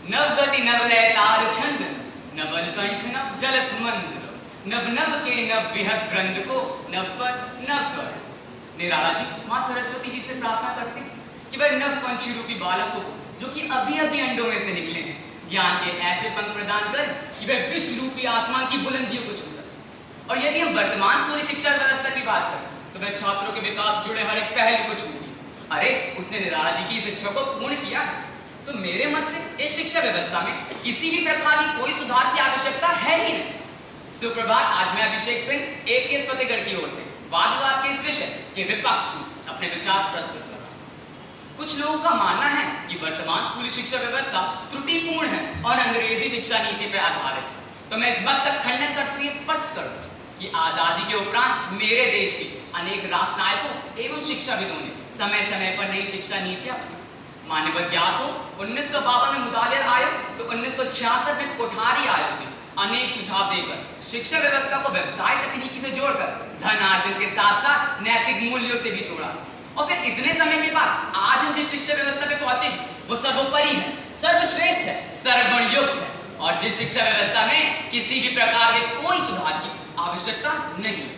नवगति नवलय तार छंद, नवल कंठ नव जलत मंद, नव नव के नव विहत ग्रंथ को नव पर नव स्वर। निराला जी माँ सरस्वती जी से प्रार्थना करते हैं कि वह नव पंछी रूपी बालक को जो कि अभी अभी अंडों में से निकले हैं, ज्ञान के ऐसे पंख प्रदान कर कि वह विश्व रूपी आसमान की बुलंदियों को छू सके। और यदि हम वर्तमान स्कूली शिक्षा व्यवस्था की बात करें तो वह छात्रों के विकास से जुड़े हर एक पहलू को छूती। अरे उसने निराला जी की इच्छा को पूर्ण किया। तो मेरे मत से इस शिक्षा व्यवस्था में किसी भी प्रकार की कोई सुधार की आवश्यकता है ही नहीं। सुप्रभात, आज मैं अभिषेक सिंह AK फतेहगढ़ की ओर से वाद विवाद के इस विषय के विपक्ष में अपने विचार प्रस्तुत कर रहा हूं। कुछ लोगों का मानना है कि वर्तमान स्कूली शिक्षा व्यवस्था त्रुटिपूर्ण है और अंग्रेजी शिक्षा नीति पर आधारित है। तो मैं इस बात का खंडन करते हुए स्पष्ट कर दूं कि आजादी के उपरांत मेरे देश के अनेक राष्ट्रनायकों एवं शिक्षाविदों ने समय समय पर नई शिक्षा नीतियां मान्यवर ज्ञात हो 1952 में मुदालिर आयोग तो 1966 में कोठारी आयोग ने अनेक सुझाव देकर शिक्षा व्यवस्था को व्यवसाय तकनीकी से जोड़कर धन अर्जन के साथ साथ नैतिक मूल्यों से भी जोड़ा। और फिर इतने समय के बाद आज हम जिस शिक्षा व्यवस्था पे पहुंचे वो सर्वोपरि है, सर्वश्रेष्ठ है, सर्वगुणयुक्त है और जिस शिक्षा व्यवस्था में किसी भी प्रकार के कोई सुधार की आवश्यकता नहीं।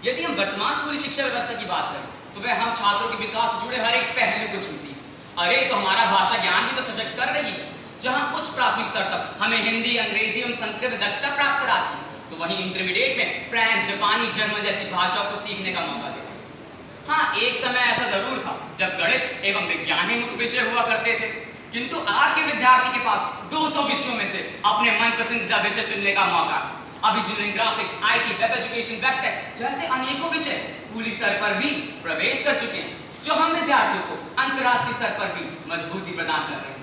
यदि हम वर्तमान स्कूली शिक्षा व्यवस्था की बात करें तो वह हम छात्रों के विकास से जुड़े हर एक पहलू को छूती है। अरे तो हमारा भाषा ज्ञान भी तो सशक्त कर रही है। जहां उच्च प्राथमिक स्तर तक हमें हिंदी, अंग्रेजी एवं संस्कृत दक्षता प्राप्त कराती है, तो वहीं इंटरमीडिएट में फ्रेंच, जापानी, जर्मन जैसी भाषाओं को सीखने का मौका देती है। हाँ, एक समय ऐसा जरूर था जब गणित एवं विज्ञान ही मुख्य विषय हुआ करते थे, किंतु आज के विद्यार्थी के पास 200 विषयों में से अपने मन पसंदीदा विषय चुनने का मौका है। अभी engineering, graphics, IT, web education, वेबटेक जैसे अनेकों विषय स्कूली स्तर पर भी प्रवेश कर चुके हैं, जो हम विद्यार्थियों को अंतर्राष्ट्रीय स्तर पर भी मजबूती प्रदान कर रहे हैं।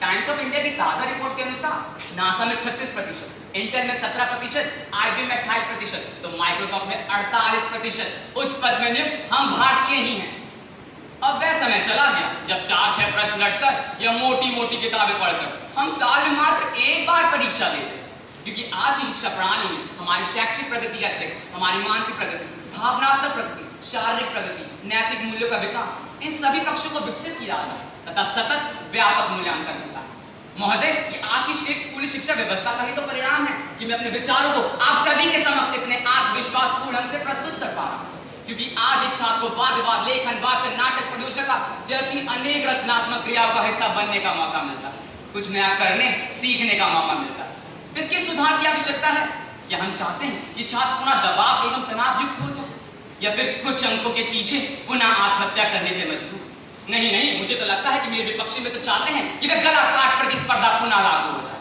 टाइम्स ऑफ इंडिया की ताजा रिपोर्ट के अनुसार नासा में 36%, इंटेल में 17%, IBM में 28%, तो माइक्रोसॉफ्ट में 48% उच्च पद में नियुक्त हम भारतीय ही हैं। अब वह समय चला गया जब 4-6 प्रश्न रटकर या मोटी मोटी किताबें पढ़कर हम साल में मात्र एक बार परीक्षा देते, क्योंकि आज की शिक्षा प्रणाली में हमारी शैक्षिक प्रगति के अतिरिक्त हमारी मानसिक प्रगति, भावनात्मक प्रगति, शारीरिक प्रगति, नैतिक मूल्यों का विकास, इन सभी पक्षों को विकसित किया जाता है तथा सतत व्यापक मूल्यांकन होता है। महोदय, ये आज की स्कूली शिक्षा व्यवस्था का ही तो परिणाम है कि मैं अपने विचारों को आप सभी के समक्ष इतने आत्मविश्वासपूर्ण ढंग से प्रस्तुत कर पा रहा हूँ, क्योंकि आज एक छात्र को वाद विवाद, लेखन, वाचन, नाटक, प्रयोजकता जैसी अनेक रचनात्मक क्रियाओं का हिस्सा बनने का मौका मिलता है, कुछ नया करने, सीखने का मौका मिलता है। फिर किस सुधार की आवश्यकता है? क्या हम चाहते हैं कि छात्र पुनः दबाव एवं तनाव युक्त हो जाए या फिर कुछ अंकों के पीछे पुनः आत्महत्या करने पे मजबूर? नहीं नहीं, मुझे तो लगता है कि मेरे विपक्षी मित्र चाहते हैं कि वह गला काट प्रतिस्पर्धा पुनः लागू हो जाए।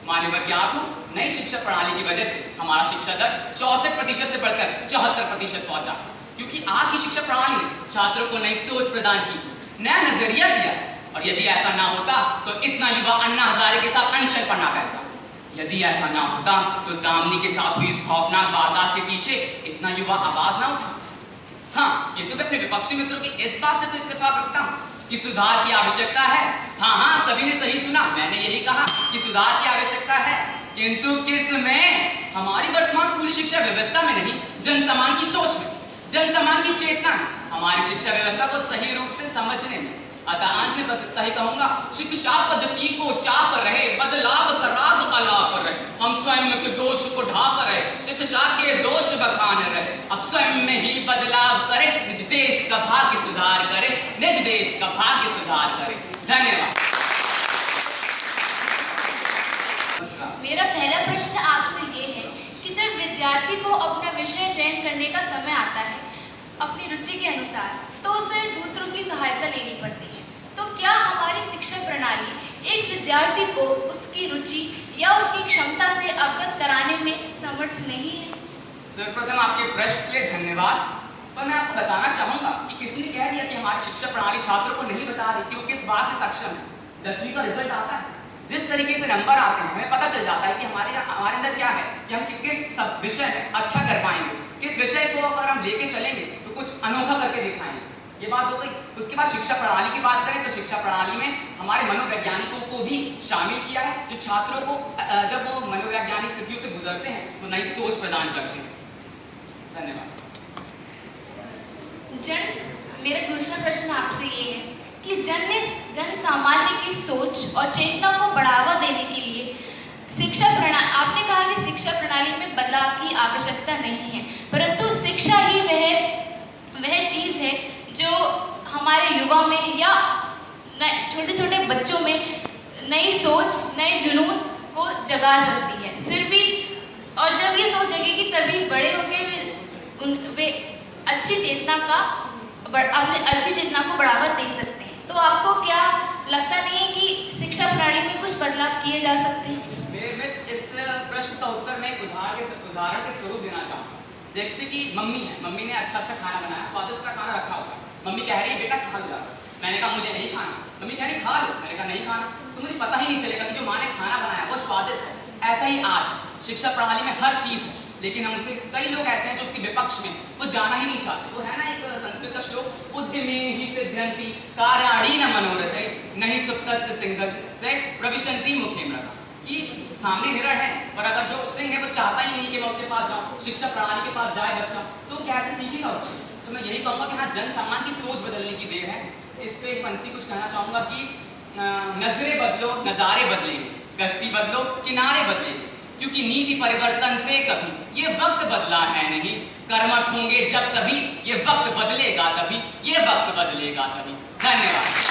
मान्यवर ज्ञात हो, नई शिक्षा प्रणाली की वजह से हमारा शिक्षा दर 64% से बढ़कर 74% पहुंचा, क्योंकि आज की शिक्षा प्रणाली ने छात्रों को नई सोच प्रदान की, नया नजरिया दिया। और यदि ऐसा ना होता तो इतना युवा अन्ना हजारे के साथ अनशन पर ना बैठता। यदि ऐसा ना होता तो दामिनी के साथ हुई इस खौफनाक वारदात के पीछे इतना युवा आवाज ना उठा। हाँ, किंतु मैं अपने विपक्षी मित्रों की इस बात से तो इत्तेफाक रखता हूँ कि सुधार की आवश्यकता है। हाँ, सभी ने सही सुना, मैंने यही कहा कि सुधार की आवश्यकता है, किंतु किस में? हमारी वर्तमान स्कूली शिक्षा व्यवस्था में नहीं, जनसमान की सोच में, जनसमान की चेतना में, हमारी शिक्षा व्यवस्था को सही रूप से समझने में। अतः अंत में बस इतना ही कहूंगा, शिक्षा पद्धति को चाप रहे, बदलाव का राग अलाप रहे, हम स्वयं के दोष को ढाप रहे, शिक्षा के दोष बखान रहे, अब स्वयं में ही बदलाव करें, निज देश का भाग्य सुधार करें, निज देश का भाग्य सुधार करें। धन्यवाद। मेरा पहला प्रश्न आपसे ये है कि जब विद्यार्थी को अपना विषय चयन करने का समय आता है अपनी रुचि के अनुसार, तो उसे दूसरों की सहायता लेनी पड़ती है। तो क्या हमारी शिक्षा प्रणाली एक विद्यार्थी को उसकी रुचि या उसकी क्षमता से अवगत कराने में समर्थ नहीं है? सर्वप्रथम आपके प्रश्न के लिए धन्यवाद। पर मैं आपको बताना चाहूंगा कि किसने कह दिया कि हमारी शिक्षा प्रणाली छात्रों को नहीं बता रही कि वो किस बात में सक्षम है। 10वीं का रिजल्ट आता है, जिस तरीके से नंबर आते हैं हमें पता चल जाता है कि हमारे अंदर क्या है कि हम किस विषय में अच्छा कर पाएंगे, किस विषय को अगर हम लेके चलेंगे तो कुछ अनोखा करके दिखाएंगे। ये बात हो गई। उसके बाद शिक्षा प्रणाली की बात करें तो शिक्षा प्रणाली में हमारे मनोवैज्ञानिकों को भी शामिल किया है, जो छात्रों को जब वो मनोवैज्ञानिक स्थितियों से गुजरते हैं तो नई सोच प्रदान करते हैं। धन्यवाद। मेरा दूसरा प्रश्न आपसे ये है कि जन ने जन सामान्य की सोच और चेतना को बढ़ावा देने के लिए शिक्षा प्रणाली, आपने कहा कि शिक्षा प्रणाली में बदलाव की आवश्यकता नहीं है, परंतु शिक्षा ही वह चीज़ है जो हमारे युवा में या छोटे छोटे बच्चों में नई सोच, नए जुनून को जगा सकती है। फिर भी और जब ये सोच जगेगी तभी बड़े होकर वे अच्छी चेतना को बढ़ावा दे सकते हैं। तो आपको क्या लगता नहीं है कि शिक्षा प्रणाली में कुछ बदलाव किए जा सकते हैं? मैं इस प्रश्न का उत्तर मैं एक उदाहरण के स्वरूप देना चाहूँगा। जैसे कि मम्मी ने अच्छा खाना बनाया, स्वादिष्ट खाना रखा होगा, मम्मी कह रही है बेटा खा लो, मैंने कहा मुझे नहीं खाना, मम्मी कह रही खा लो, मैंने कहा नहीं खाना, तो मुझे पता ही नहीं चलेगा कि जो माँ ने खाना बनाया वो स्वादिष्ट है। ऐसा ही आज शिक्षा प्रणाली में हर चीज़ है, लेकिन हम उससे कई लोग ऐसे हैं जो उसके विपक्ष में वो जाना ही नहीं चाहते। वो है ना एक संस्कृत का श्लोक, उद्यमे ही सिद्ध्यन्ति कार्याणि न मनोरथै नहीं सुप्तस्य सिंहस्य प्रविशन्ति मुखे मृगा। कि सामने हिरण है, पर अगर जो सिंह है वो चाहता ही नहीं कि मैं उसके पास जाऊँ, शिक्षा प्रणाली के पास जाए बच्चा, तो कैसे सीखेगा उससे? तो मैं यही कहूँगा कि हाँ, जन सामान्य की सोच बदलने की देर है। इस पे एक पंक्ति कुछ कहना चाहूँगा कि नजरें बदलो नज़ारे बदलेंगे, गश्ती बदलो किनारे बदलेंगे, क्योंकि नीति परिवर्तन से कभी ये वक्त बदला है नहीं, कर्मठ होंगे जब सभी, ये वक्त बदलेगा तभी, ये वक्त बदलेगा तभी। धन्यवाद।